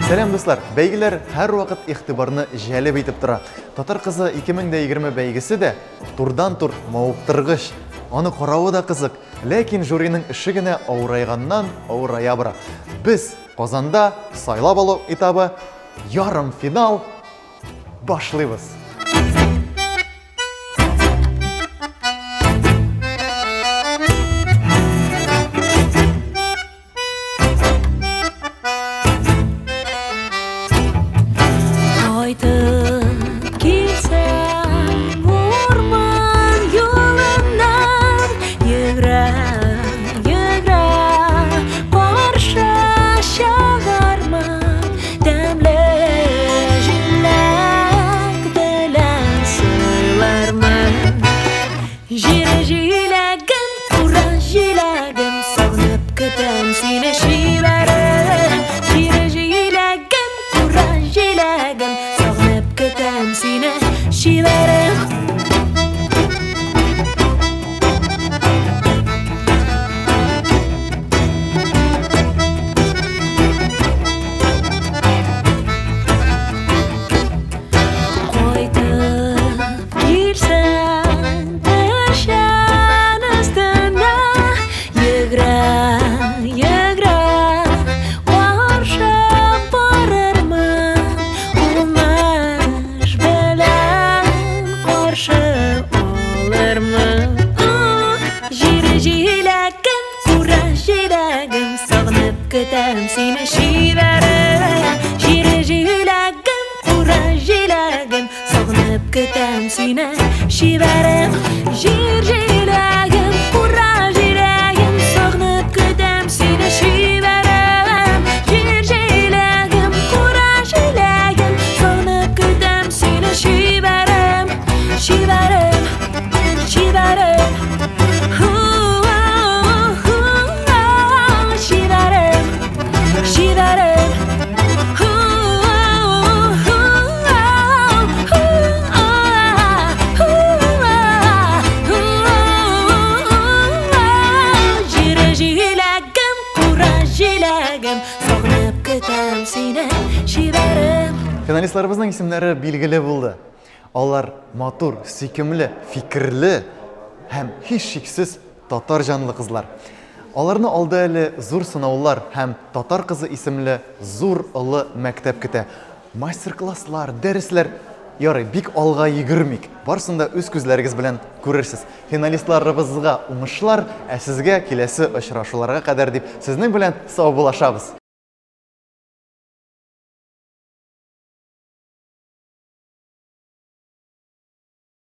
Сәлем дуслар, бәйгеләр һәр вакыт игътибарны җәлеп итеп тора. Татар кызы 2020 бәйгесе дә турдан-тур мавыктыргыч. Аны каравы да кызык, ләкин жюриның эше генә авырайганнан авырая бара. Без Казанда сайлап алу этабы ярым финал башлыйбыз. Финалистларыбызның исемнәре билгеле булды. Алар матур, сөйкемле, фикерле һәм һич шиксез татар җанлы кызлар. Аларны алда әле зур сынаулар һәм татар кызы исемле зур олы мәктәп көтә. Мастер-класслар, дәресләр ярый бик алга йөгермик. Барсын да үз күзләрегез белән күрерсез. Финалистларыбызга уңышлар, ә сезгә киләсе очрашуларга кадәр дип сезнең белән сау булашабыз.